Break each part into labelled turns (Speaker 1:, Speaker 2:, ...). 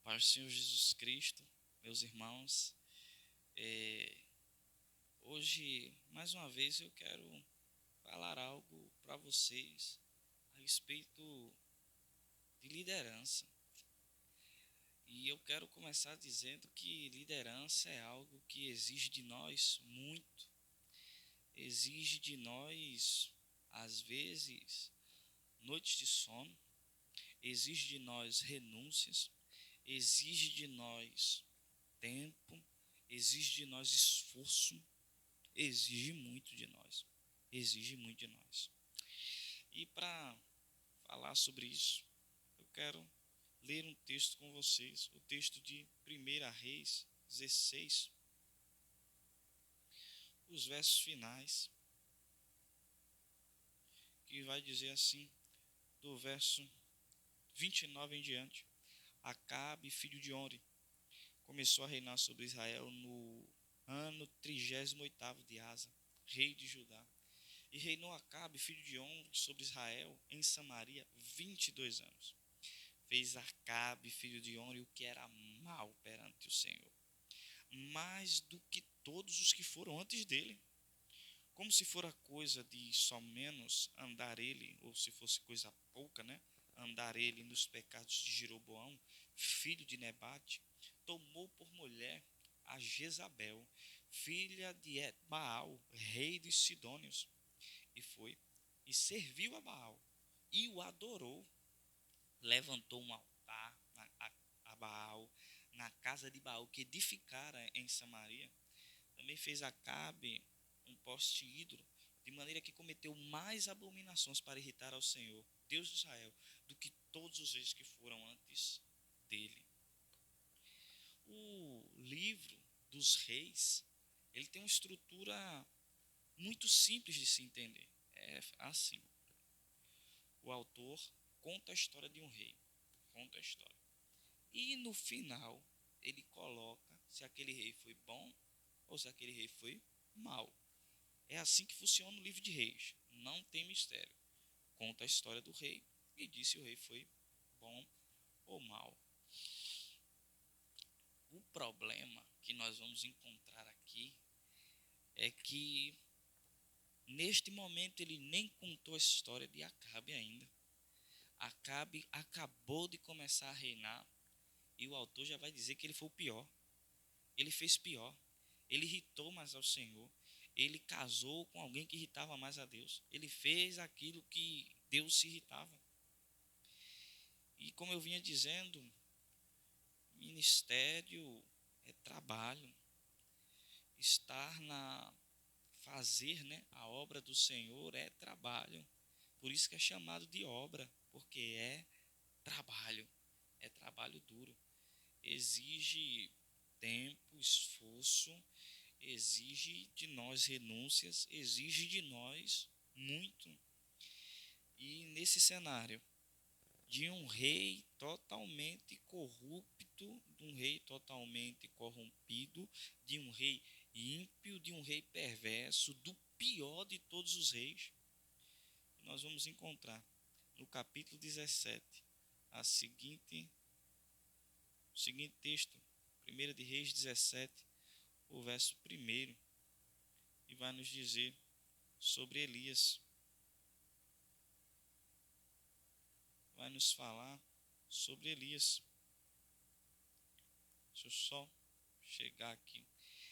Speaker 1: Paz do Senhor Jesus Cristo, meus irmãos. Hoje, mais uma vez, eu quero falar algo para vocês a respeito de liderança. E eu quero começar dizendo que liderança é algo que exige de nós muito. Exige de nós, às vezes, noites de sono. Exige de nós renúncias. Exige de nós tempo. Exige de nós esforço. Exige muito de nós. Exige muito de nós. E para falar sobre isso, eu quero ler um texto com vocês, o texto de 1 Reis 16, os versos finais, que vai dizer assim, do verso 29 em diante: Acabe, filho de Onre, começou a reinar sobre Israel no ano 38º de Asa, rei de Judá. E reinou Acabe, filho de Onre, sobre Israel em Samaria 22 anos. Fez Acabe, filho de Onre, o que era mal perante o Senhor, mais do que todos os que foram antes dele. Como se fora coisa de só menos andar ele, ou se fosse coisa pouca, andar ele nos pecados de Jeroboão, filho de Nebate, tomou por mulher a Jezabel, filha de Baal, rei dos Sidônios, e foi e serviu a Baal e o adorou. Levantou um altar a Baal na casa de Baal que edificara em Samaria. Também fez Acabe um poste ídolo, de maneira que cometeu mais abominações para irritar ao Senhor, Deus de Israel, do que todos os reis que foram antes dele. O livro dos reis, ele tem uma estrutura muito simples de se entender. É assim: o autor conta a história de um rei, conta a história, e no final ele coloca se aquele rei foi bom ou se aquele rei foi mau. É assim que funciona o livro de Reis, não tem mistério. Conta a história do rei e diz se o rei foi bom ou mau. O problema que nós vamos encontrar aqui é que neste momento ele nem contou a história de Acabe ainda. Acabe acabou de começar a reinar e o autor já vai dizer que ele foi o pior. Ele fez pior. Ele irritou mais ao Senhor. Ele casou com alguém que irritava mais a Deus. Ele fez aquilo que Deus se irritava. E como eu vinha dizendo, ministério é trabalho. Fazer a obra do Senhor é trabalho. Por isso que é chamado de obra, porque é trabalho duro. Exige tempo, esforço, exige de nós renúncias, exige de nós muito. E nesse cenário de um rei totalmente corrupto, de um rei totalmente corrompido, de um rei ímpio, de um rei perverso, do pior de todos os reis, nós vamos encontrar no capítulo 17 o seguinte texto, 1 de Reis 17, o verso 1, e vai nos dizer sobre Elias. Vai nos falar sobre Elias. Deixa eu só chegar aqui.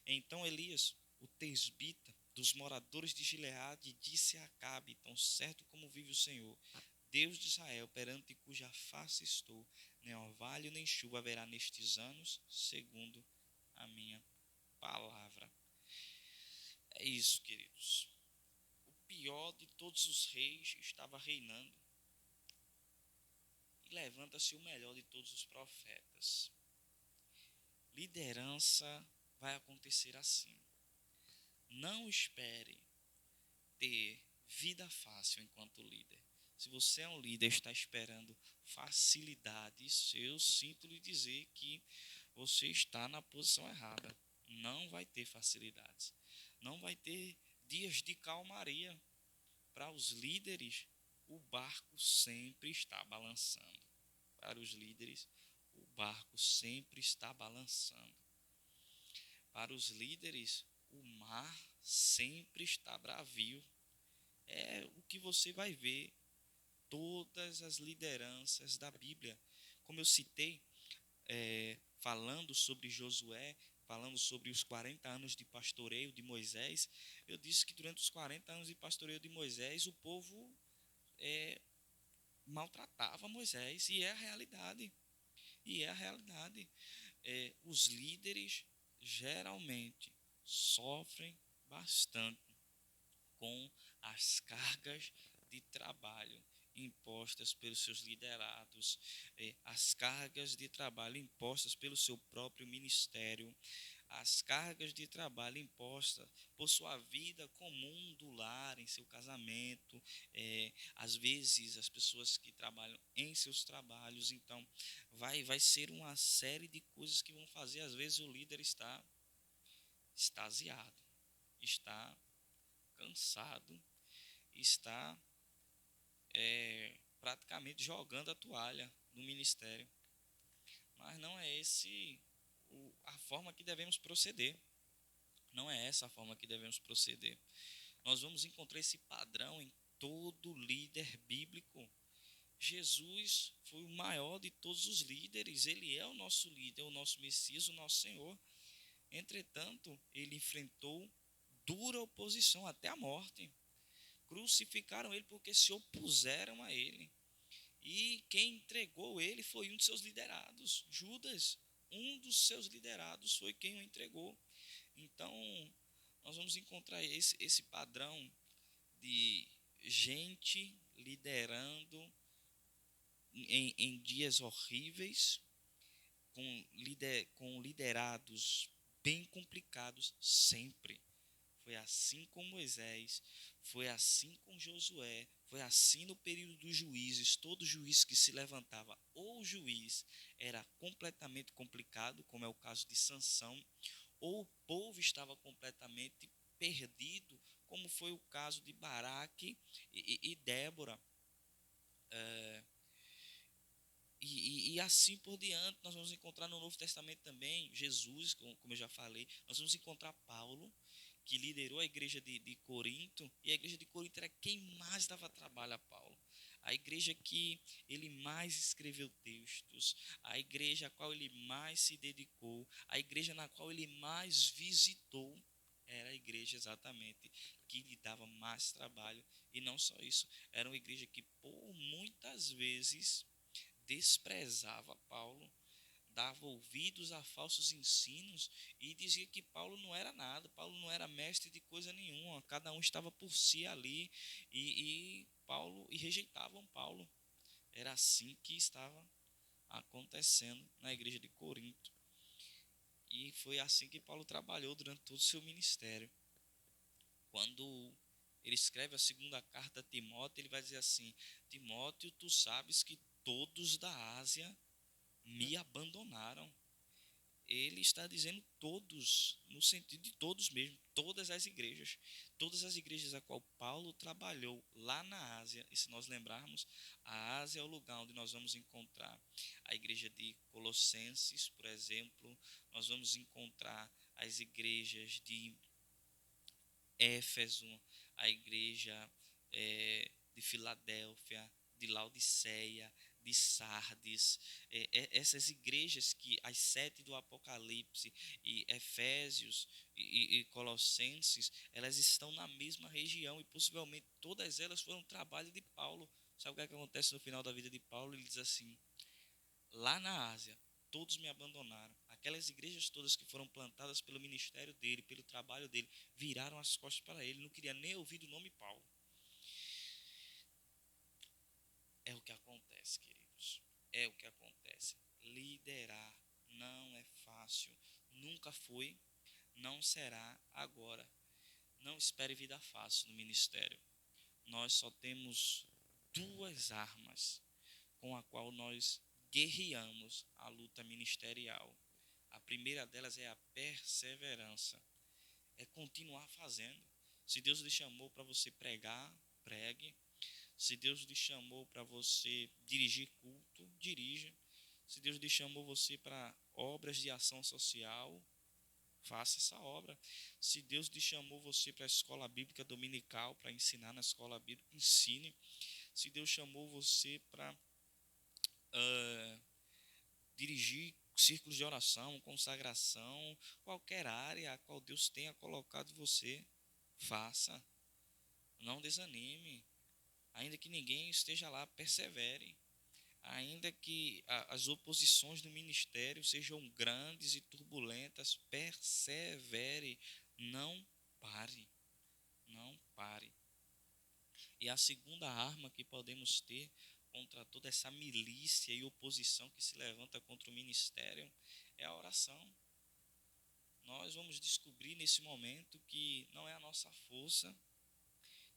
Speaker 1: Então Elias, o tesbita dos moradores de Gileade, disse a Acabe: tão certo como vive o Senhor, Deus de Israel, perante cuja face estou, nem orvalho nem chuva haverá nestes anos, segundo a minha palavra. É isso, queridos. O pior de todos os reis estava reinando. E levanta-se o melhor de todos os profetas. Liderança vai acontecer assim. Não espere ter vida fácil enquanto líder. Se você é um líder e está esperando facilidades, eu sinto lhe dizer que você está na posição errada. Não vai ter facilidades. Não vai ter dias de calmaria. Para os líderes, o barco sempre está balançando. Para os líderes, o barco sempre está balançando. Para os líderes, o mar sempre está bravio. É o que você vai ver todas as lideranças da Bíblia. Como eu citei, falando sobre Josué, falando sobre os 40 anos de pastoreio de Moisés, eu disse que durante os 40 anos de pastoreio de Moisés, o povo maltratava Moisés, e é a realidade. E é a realidade. Os líderes geralmente sofrem bastante com as cargas de trabalho impostas pelos seus liderados, as cargas de trabalho impostas pelo seu próprio ministério, as cargas de trabalho impostas por sua vida comum do lar, em seu casamento, às vezes as pessoas que trabalham em seus trabalhos. Então vai ser uma série de coisas que vão fazer, às vezes, o líder está extasiado, está cansado, está praticamente jogando a toalha no ministério. Mas não é esse a forma que devemos proceder. Não é essa a forma que devemos proceder. Nós vamos encontrar esse padrão em todo líder bíblico. Jesus foi o maior de todos os líderes. Ele é o nosso líder, o nosso Messias, o nosso Senhor. Entretanto, ele enfrentou dura oposição até a morte. Crucificaram ele porque se opuseram a ele. E quem entregou ele foi um de seus liderados, Judas. Um dos seus liderados foi quem o entregou. Então, nós vamos encontrar esse padrão de gente liderando em dias horríveis, com liderados bem complicados sempre. Foi assim com Moisés, foi assim com Josué, foi assim no período dos juízes. Todo juiz que se levantava, ou o juiz era completamente complicado, como é o caso de Sansão, ou o povo estava completamente perdido, como foi o caso de Baraque e Débora. E assim por diante. Nós vamos encontrar no Novo Testamento também Jesus, como eu já falei. Nós vamos encontrar Paulo, que liderou a igreja de Corinto, e a igreja de Corinto era quem mais dava trabalho a Paulo. A igreja que ele mais escreveu textos, a igreja a qual ele mais se dedicou, a igreja na qual ele mais visitou, era a igreja exatamente que lhe dava mais trabalho. E não só isso, era uma igreja que por muitas vezes desprezava Paulo, dava ouvidos a falsos ensinos e dizia que Paulo não era nada, Paulo não era mestre de coisa nenhuma, cada um estava por si ali, e rejeitavam Paulo. Era assim que estava acontecendo na igreja de Corinto. E foi assim que Paulo trabalhou durante todo o seu ministério. Quando ele escreve a segunda carta a Timóteo, ele vai dizer assim: Timóteo, tu sabes que todos da Ásia me abandonaram. Ele está dizendo todos, no sentido de todos mesmo, todas as igrejas a qual Paulo trabalhou lá na Ásia. E se nós lembrarmos, a Ásia é o lugar onde nós vamos encontrar a igreja de Colossenses, por exemplo. Nós vamos encontrar as igrejas de Éfeso, a igreja de Filadélfia, de Laodiceia, de Sardes, essas igrejas que as 7 do Apocalipse, e Efésios e Colossenses, elas estão na mesma região, e possivelmente todas elas foram trabalho de Paulo. Sabe o que acontece no final da vida de Paulo? Ele diz assim: lá na Ásia todos me abandonaram. Aquelas igrejas todas que foram plantadas pelo ministério dele, pelo trabalho dele, viraram as costas para ele, não queria nem ouvir o nome Paulo. É o que acontece, queridos. É o que acontece. Liderar não é fácil. Nunca foi, não será agora. Não espere vida fácil no ministério. Nós só temos duas armas com a qual nós guerreamos a luta ministerial. A primeira delas é a perseverança. É continuar fazendo. Se Deus lhe chamou para você pregar, pregue. Se Deus lhe chamou para você dirigir culto, dirija. Se Deus lhe chamou você para obras de ação social, faça essa obra. Se Deus lhe chamou você para a escola bíblica dominical, para ensinar na escola bíblica, ensine. Se Deus chamou você para dirigir círculos de oração, consagração, qualquer área a qual Deus tenha colocado você, faça. Não desanime. Ainda que ninguém esteja lá, persevere. Ainda que as oposições do ministério sejam grandes e turbulentas, persevere. Não pare. Não pare. E a segunda arma que podemos ter contra toda essa milícia e oposição que se levanta contra o ministério é a oração. Nós vamos descobrir nesse momento que não é a nossa força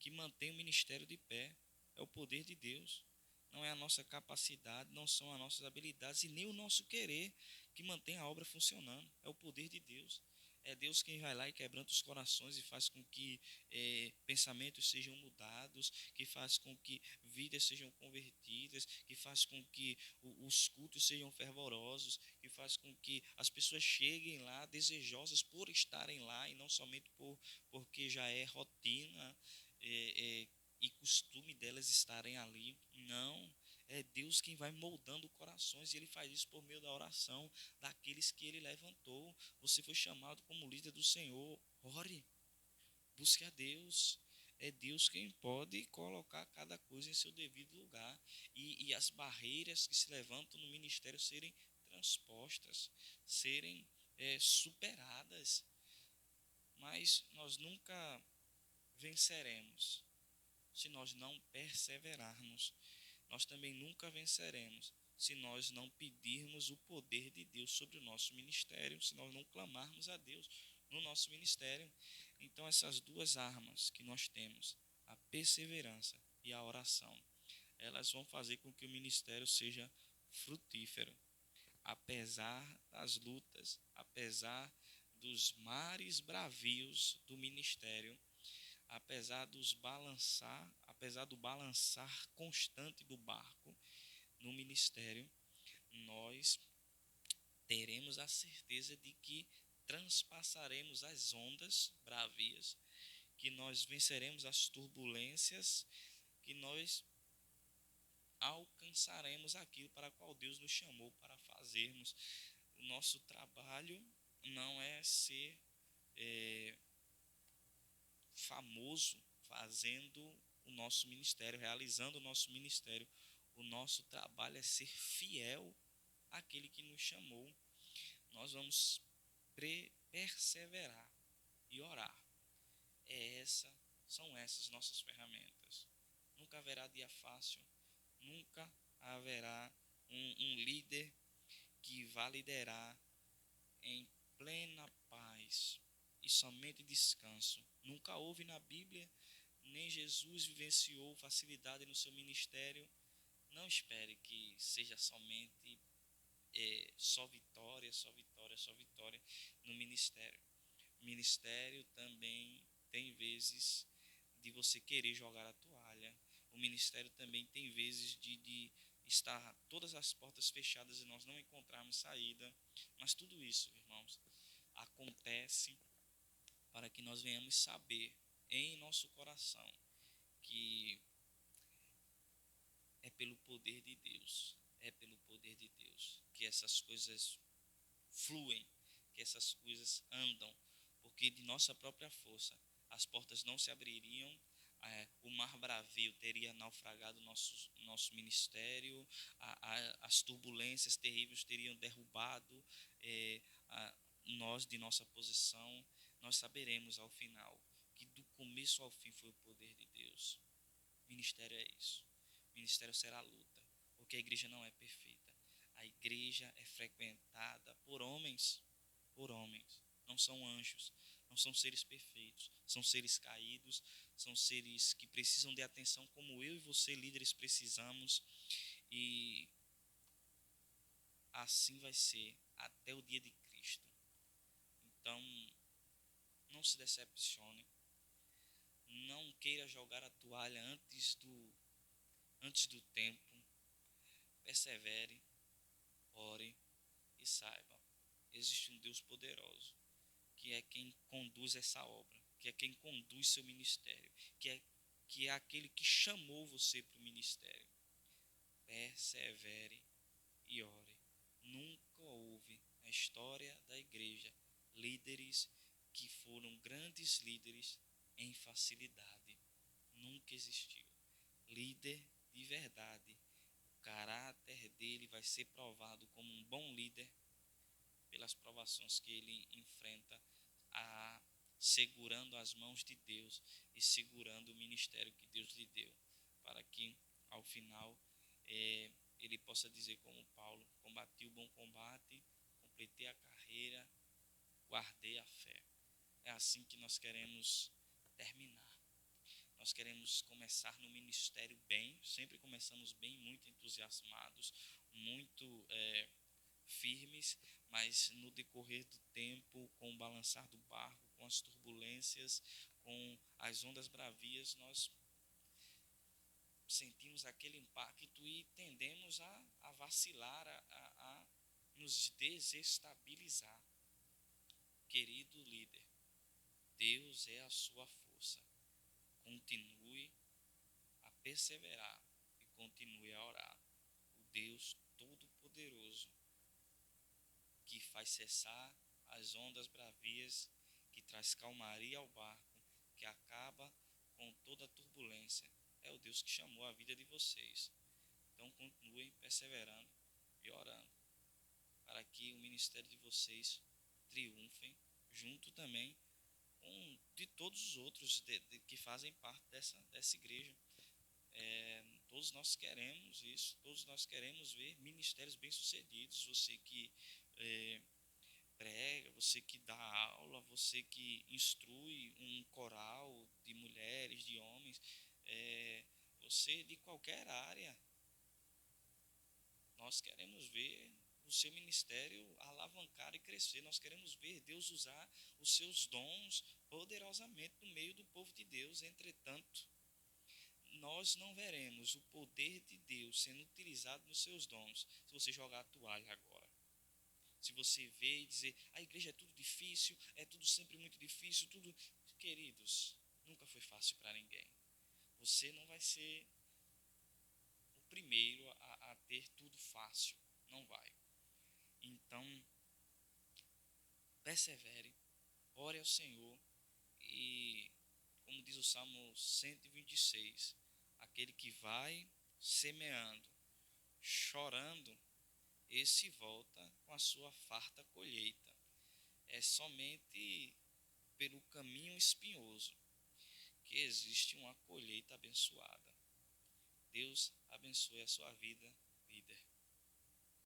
Speaker 1: que mantém o ministério de pé, é o poder de Deus. Não é a nossa capacidade, não são as nossas habilidades e nem o nosso querer que mantém a obra funcionando, é o poder de Deus. É Deus quem vai lá e quebranta os corações e faz com que pensamentos sejam mudados, que faz com que vidas sejam convertidas, que faz com que os cultos sejam fervorosos, que faz com que as pessoas cheguem lá desejosas por estarem lá e não somente porque já é rotina e costume delas estarem ali. Não. É Deus quem vai moldando corações e Ele faz isso por meio da oração daqueles que Ele levantou. Você foi chamado como líder do Senhor. Ore, busque a Deus. É Deus quem pode colocar cada coisa em seu devido lugar e as barreiras que se levantam no ministério serem transpostas, serem superadas. Mas nós nunca venceremos se nós não perseverarmos. Nós também nunca venceremos se nós não pedirmos o poder de Deus sobre o nosso ministério, se nós não clamarmos a Deus no nosso ministério. Então essas duas armas que nós temos, a perseverança e a oração, elas vão fazer com que o ministério seja frutífero. Apesar das lutas, apesar dos mares bravios do ministério, apesar do balançar constante do barco no ministério, nós teremos a certeza de que transpassaremos as ondas bravias, que nós venceremos as turbulências, que nós alcançaremos aquilo para qual Deus nos chamou para fazermos. O nosso trabalho não é ser famoso fazendo o nosso ministério, realizando o nosso ministério. O nosso trabalho é ser fiel àquele que nos chamou. Nós vamos perseverar e orar. São essas nossas ferramentas. Nunca haverá dia fácil, nunca haverá um líder que vá liderar em plena paz e somente descanso. Nunca houve na Bíblia, nem Jesus vivenciou facilidade no seu ministério. Não espere que seja somente só vitória, só vitória, só vitória no ministério. O ministério também tem vezes de você querer jogar a toalha. O ministério também tem vezes de estar todas as portas fechadas e nós não encontrarmos saída. Mas tudo isso, irmãos, acontece para que nós venhamos saber em nosso coração que é pelo poder de Deus, que essas coisas fluem, que essas coisas andam, porque de nossa própria força as portas não se abririam, o mar bravio teria naufragado nosso ministério, as turbulências terríveis teriam derrubado nós de nossa posição. Nós saberemos ao final que do começo ao fim foi o poder de Deus. Ministério é isso. Ministério será luta, porque a igreja não é perfeita. A igreja é frequentada por homens, não são anjos, não são seres perfeitos, são seres caídos, são seres que precisam de atenção como eu e você, líderes, precisamos, e assim vai ser até o dia de Cristo. Então, não se decepcione, não queira jogar a toalha antes do tempo, persevere, ore e saiba, existe um Deus poderoso, que é quem conduz essa obra, que é quem conduz seu ministério, que é aquele que chamou você para o ministério. Persevere e ore. Nunca houve na história da igreja líderes que foram grandes líderes em facilidade. Nunca existiu. Líder de verdade, o caráter dele vai ser provado como um bom líder pelas provações que ele enfrenta, segurando as mãos de Deus e segurando o ministério que Deus lhe deu, para que ao final ele possa dizer como Paulo: combati o bom combate, completei a carreira, guardei a fé. É assim que nós queremos terminar. Nós queremos começar no ministério bem, sempre começamos bem, muito entusiasmados, muito firmes, mas no decorrer do tempo, com o balançar do barco, com as turbulências, com as ondas bravias, nós sentimos aquele impacto e tendemos a vacilar, a nos desestabilizar. Querido líder, Deus é a sua força. Continue a perseverar e continue a orar. O Deus Todo-Poderoso, que faz cessar as ondas bravias, que traz calmaria ao barco, que acaba com toda a turbulência, é o Deus que chamou a vida de vocês. Então continuem perseverando e orando, para que o ministério de vocês triunfem, junto também com de todos os outros que fazem parte dessa igreja. Todos nós queremos isso, todos nós queremos ver ministérios bem-sucedidos. Você que prega, você que dá aula, você que instrui um coral de mulheres, de homens, você de qualquer área, nós queremos ver o seu ministério alavancar e crescer. Nós queremos ver Deus usar os seus dons poderosamente no meio do povo de Deus. Entretanto, nós não veremos o poder de Deus sendo utilizado nos seus dons se você jogar a toalha agora. Se você ver e dizer: a igreja é tudo difícil, é tudo sempre muito difícil, tudo... Queridos, nunca foi fácil para ninguém. Você não vai ser o primeiro a ter tudo fácil. Não vai. Então, persevere, ore ao Senhor e, como diz o Salmo 126, aquele que vai semeando, chorando, esse volta com a sua farta colheita. É somente pelo caminho espinhoso que existe uma colheita abençoada. Deus abençoe a sua vida, líder.